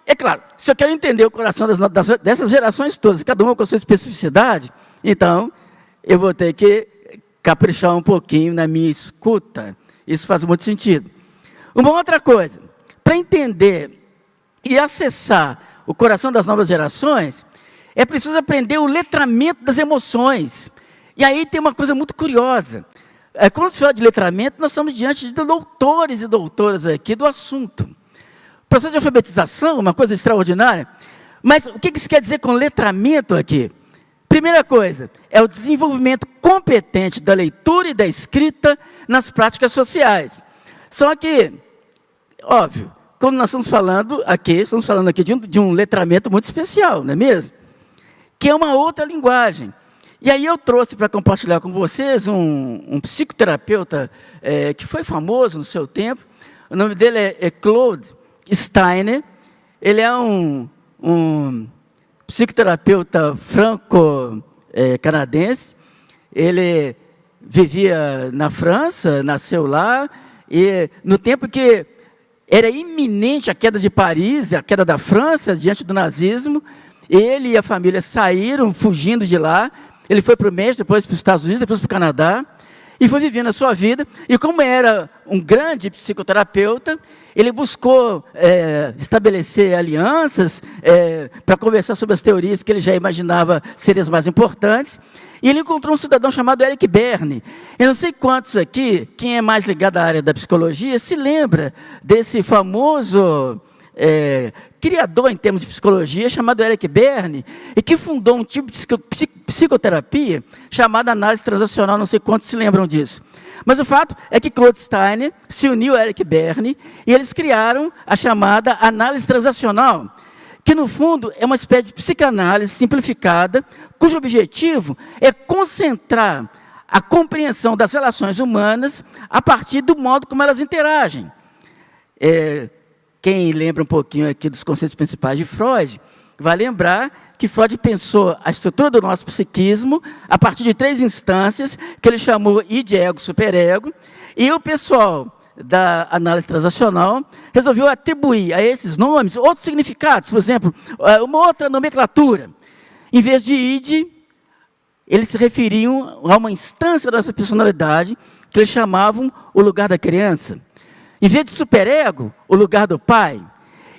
É claro, se eu quero entender o coração dessas gerações todas, cada uma com a sua especificidade, então eu vou ter que caprichar um pouquinho na minha escuta. Isso faz muito sentido. Uma outra coisa, para entender e acessar o coração das novas gerações, é preciso aprender o letramento das emoções. E aí tem uma coisa muito curiosa. Quando se fala de letramento, nós estamos diante de doutores e doutoras aqui do assunto. O processo de alfabetização, uma coisa extraordinária. Mas o que isso quer dizer com letramento aqui? Primeira coisa, é o desenvolvimento competente da leitura e da escrita nas práticas sociais. Só que, óbvio, quando nós estamos falando aqui de um letramento muito especial, não é mesmo? Que é uma outra linguagem. E aí eu trouxe para compartilhar com vocês um psicoterapeuta que foi famoso no seu tempo. O nome dele é Claude Steiner. Ele é um psicoterapeuta franco-canadense. Ele vivia na França, nasceu lá, e no tempo que era iminente a queda de Paris, a queda da França diante do nazismo, ele e a família saíram fugindo de lá. Ele foi para o México, depois para os Estados Unidos, depois para o Canadá, e foi vivendo a sua vida. E como era um grande psicoterapeuta, ele buscou estabelecer alianças para conversar sobre as teorias que ele já imaginava serem as mais importantes. E ele encontrou um cidadão chamado Eric Berne. Eu não sei quantos aqui, quem é mais ligado à área da psicologia, se lembra desse famoso criador em termos de psicologia, chamado Eric Berne, e que fundou um tipo de psicoterapia chamada análise transacional. Não sei quantos se lembram disso. Mas o fato é que Claude Steiner se uniu a Eric Berne e eles criaram a chamada análise transacional, que no fundo é uma espécie de psicanálise simplificada, cujo objetivo é concentrar a compreensão das relações humanas a partir do modo como elas interagem. Quem lembra um pouquinho aqui dos conceitos principais de Freud, vai lembrar que Freud pensou a estrutura do nosso psiquismo a partir de 3 instâncias, que ele chamou id, ego, superego, e o pessoal da análise transacional resolveu atribuir a esses nomes outros significados. Por exemplo, uma outra nomenclatura. Em vez de id, eles se referiam a uma instância da nossa personalidade, que eles chamavam o lugar da criança. Em vez de superego, o lugar do pai.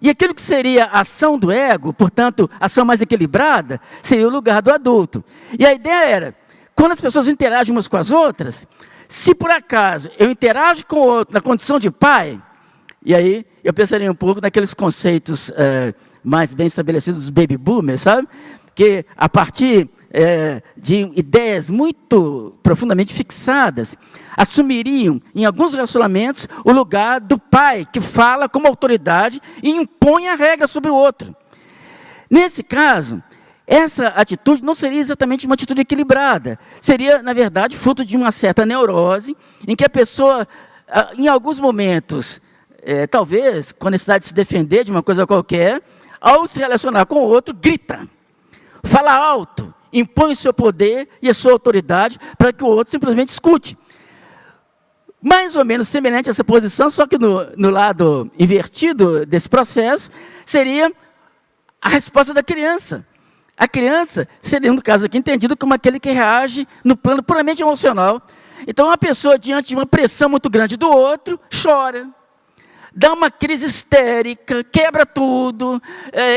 E aquilo que seria a ação do ego, portanto, a ação mais equilibrada, seria o lugar do adulto. E a ideia era, quando as pessoas interagem umas com as outras, se por acaso eu interajo com o outro na condição de pai, e aí eu pensaria um pouco naqueles conceitos mais bem estabelecidos dos baby boomers, sabe? Que a partir de ideias muito profundamente fixadas, assumiriam, em alguns relacionamentos, o lugar do pai, que fala como autoridade e impõe a regra sobre o outro. Nesse caso, essa atitude não seria exatamente uma atitude equilibrada. Seria, na verdade, fruto de uma certa neurose, em que a pessoa, em alguns momentos, talvez, com a necessidade de se defender de uma coisa qualquer, ao se relacionar com o outro, grita, fala alto, impõe o seu poder e a sua autoridade para que o outro simplesmente escute. Mais ou menos semelhante a essa posição, só que no lado invertido desse processo, seria a resposta da criança. A criança seria, no caso aqui, entendido como aquele que reage no plano puramente emocional. Então, uma pessoa, diante de uma pressão muito grande do outro, chora, dá uma crise histérica, quebra tudo,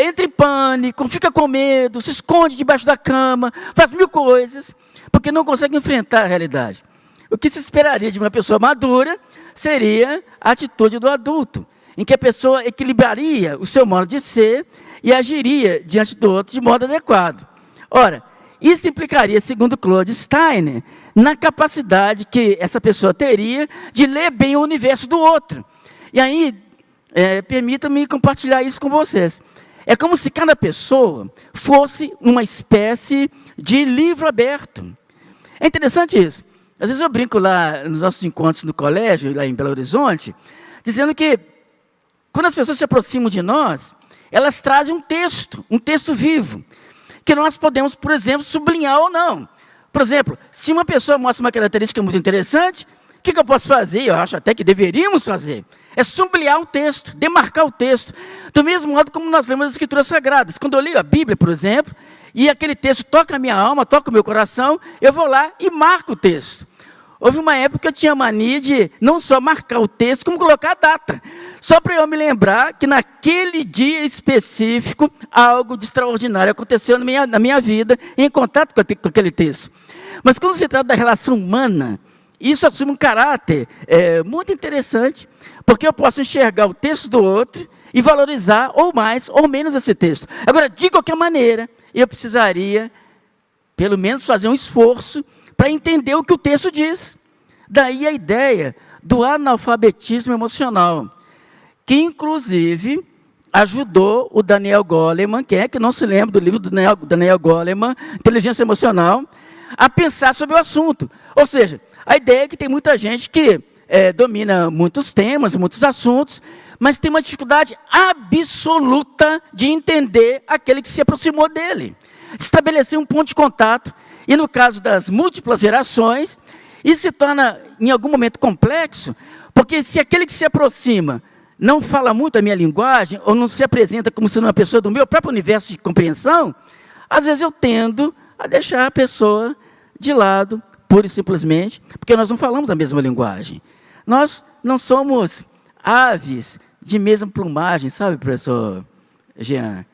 entra em pânico, fica com medo, se esconde debaixo da cama, faz 1000 coisas, porque não consegue enfrentar a realidade. O que se esperaria de uma pessoa madura seria a atitude do adulto, em que a pessoa equilibraria o seu modo de ser e agiria diante do outro de modo adequado. Ora, isso implicaria, segundo Claude Steiner, na capacidade que essa pessoa teria de ler bem o universo do outro. E aí, permitam-me compartilhar isso com vocês. É como se cada pessoa fosse uma espécie de livro aberto. É interessante isso. Às vezes eu brinco lá nos nossos encontros no colégio, lá em Belo Horizonte, dizendo que quando as pessoas se aproximam de nós, elas trazem um texto vivo, que nós podemos, por exemplo, sublinhar ou não. Por exemplo, se uma pessoa mostra uma característica muito interessante, o que eu posso fazer? Eu acho até que deveríamos fazer. é sublinhar o texto, demarcar o texto. Do mesmo modo como nós lemos as Escrituras Sagradas. Quando eu leio a Bíblia, por exemplo, e aquele texto toca a minha alma, toca o meu coração, eu vou lá e marco o texto. Houve uma época que eu tinha mania de não só marcar o texto, como colocar a data. Só para eu me lembrar que naquele dia específico, algo de extraordinário aconteceu na minha vida, em contato com aquele texto. Mas quando se trata da relação humana, isso assume um caráter muito interessante, porque eu posso enxergar o texto do outro e valorizar ou mais ou menos esse texto. Agora, de qualquer maneira, eu precisaria, pelo menos, fazer um esforço para entender o que o texto diz. Daí a ideia do analfabetismo emocional, que inclusive ajudou o Daniel Goleman, quem é que não se lembra do livro do Daniel Goleman, Inteligência Emocional, a pensar sobre o assunto. Ou seja, a ideia é que tem muita gente que domina muitos temas, muitos assuntos, mas tem uma dificuldade absoluta de entender aquele que se aproximou dele. Estabelecer um ponto de contato. E no caso das múltiplas gerações, isso se torna, em algum momento, complexo, porque se aquele que se aproxima não fala muito a minha linguagem, ou não se apresenta como sendo uma pessoa do meu próprio universo de compreensão, às vezes eu tendo a deixar a pessoa de lado, pura e simplesmente, porque nós não falamos a mesma linguagem. Nós não somos aves de mesma plumagem, sabe, professor Jean?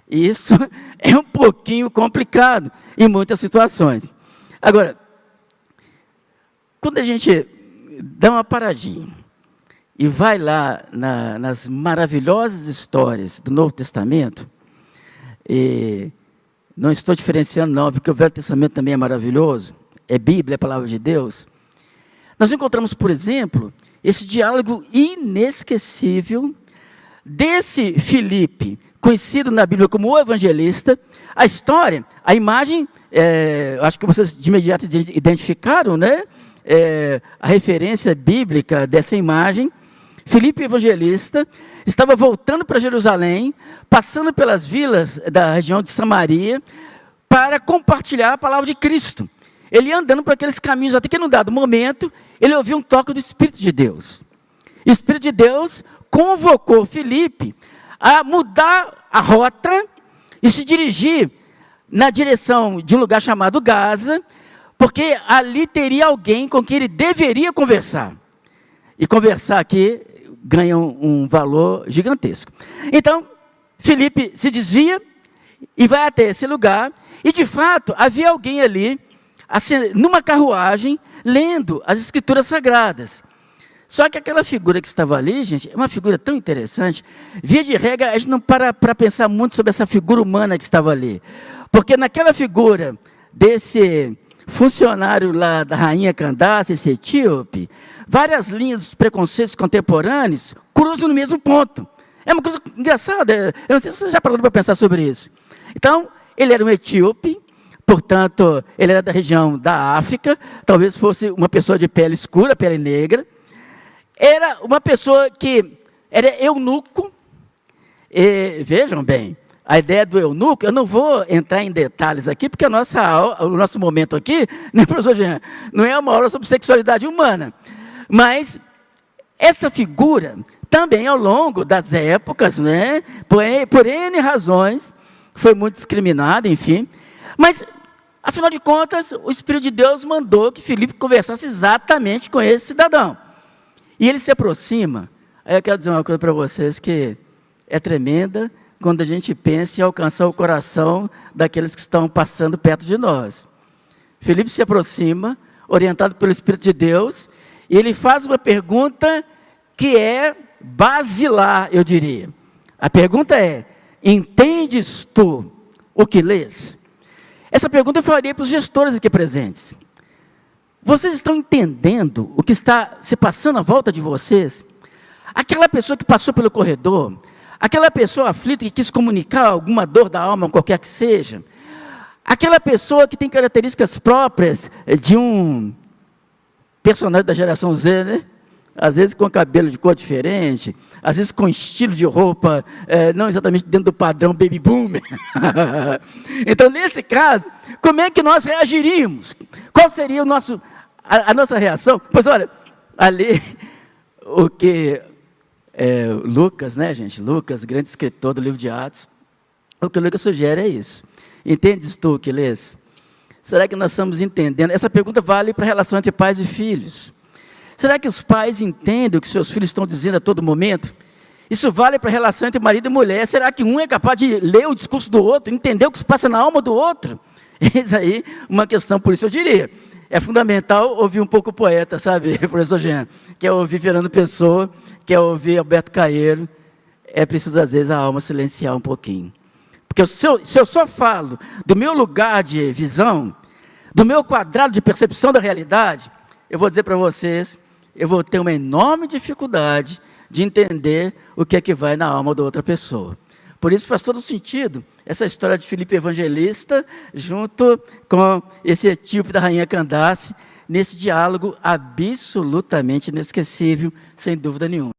Isso é um pouquinho complicado em muitas situações. Agora, quando a gente dá uma paradinha e vai lá nas maravilhosas histórias do Novo Testamento, e não estou diferenciando não, porque o Velho Testamento também é maravilhoso, é Bíblia, é a palavra de Deus, nós encontramos, por exemplo, esse diálogo inesquecível desse Filipe, conhecido na Bíblia como o evangelista. A história, a imagem, acho que vocês de imediato identificaram, né? A referência bíblica dessa imagem. Filipe, evangelista, estava voltando para Jerusalém, passando pelas vilas da região de Samaria, para compartilhar a palavra de Cristo. Ele ia andando por aqueles caminhos, até que num dado momento, ele ouviu um toque do Espírito de Deus. O Espírito de Deus convocou Filipe a mudar a rota e se dirigir na direção de um lugar chamado Gaza, porque ali teria alguém com quem ele deveria conversar. E conversar aqui ganha um valor gigantesco. Então, Filipe se desvia e vai até esse lugar, e de fato, havia alguém ali, assim, numa carruagem, lendo as Escrituras Sagradas. Só que aquela figura que estava ali, gente, é uma figura tão interessante. Via de regra, a gente não para pensar muito sobre essa figura humana que estava ali. Porque naquela figura desse funcionário lá da rainha Candace, esse etíope, várias linhas dos preconceitos contemporâneos cruzam no mesmo ponto. É uma coisa engraçada, eu não sei se você já parou para pensar sobre isso. Então, ele era um etíope, portanto, ele era da região da África, talvez fosse uma pessoa de pele escura, pele negra. Era uma pessoa que era eunuco, e, vejam bem, a ideia do eunuco, eu não vou entrar em detalhes aqui, porque o nosso momento aqui, né, professor Jean, não é uma aula sobre sexualidade humana, mas essa figura também ao longo das épocas, né, por N razões, foi muito discriminada, enfim, mas, afinal de contas, o Espírito de Deus mandou que Filipe conversasse exatamente com esse cidadão. E ele se aproxima. Aí eu quero dizer uma coisa para vocês que é tremenda quando a gente pensa em alcançar o coração daqueles que estão passando perto de nós. Filipe se aproxima, orientado pelo Espírito de Deus, e ele faz uma pergunta que é basilar, eu diria. A pergunta é: entendes tu o que lês? Essa pergunta eu faria para os gestores aqui presentes. Vocês estão entendendo o que está se passando à volta de vocês? Aquela pessoa que passou pelo corredor, aquela pessoa aflita que quis comunicar alguma dor da alma, qualquer que seja, aquela pessoa que tem características próprias de um personagem da geração Z, né? Às vezes com cabelo de cor diferente, às vezes com estilo de roupa, não exatamente dentro do padrão baby boomer. Então, nesse caso, como é que nós reagiríamos? Qual seria a nossa reação? Pois olha, ali, o que Lucas, né, gente? Lucas, grande escritor do livro de Atos. O que o Lucas sugere é isso. Entendes tu que lês? Será que nós estamos entendendo? Essa pergunta vale para a relação entre pais e filhos. Será que os pais entendem o que seus filhos estão dizendo a todo momento? Isso vale para a relação entre marido e mulher. Será que um é capaz de ler o discurso do outro, entender o que se passa na alma do outro? Eis aí uma questão, por isso eu diria, é fundamental ouvir um pouco o poeta, sabe, professor Jean? Quer ouvir Fernando Pessoa, quer ouvir Alberto Caeiro, é preciso às vezes a alma silenciar um pouquinho. Porque se eu só falo do meu lugar de visão, do meu quadrado de percepção da realidade, eu vou dizer para vocês, eu vou ter uma enorme dificuldade de entender o que é que vai na alma da outra pessoa. Por isso faz todo sentido essa história de Filipe Evangelista, junto com esse etíope da rainha Candace, nesse diálogo absolutamente inesquecível, sem dúvida nenhuma.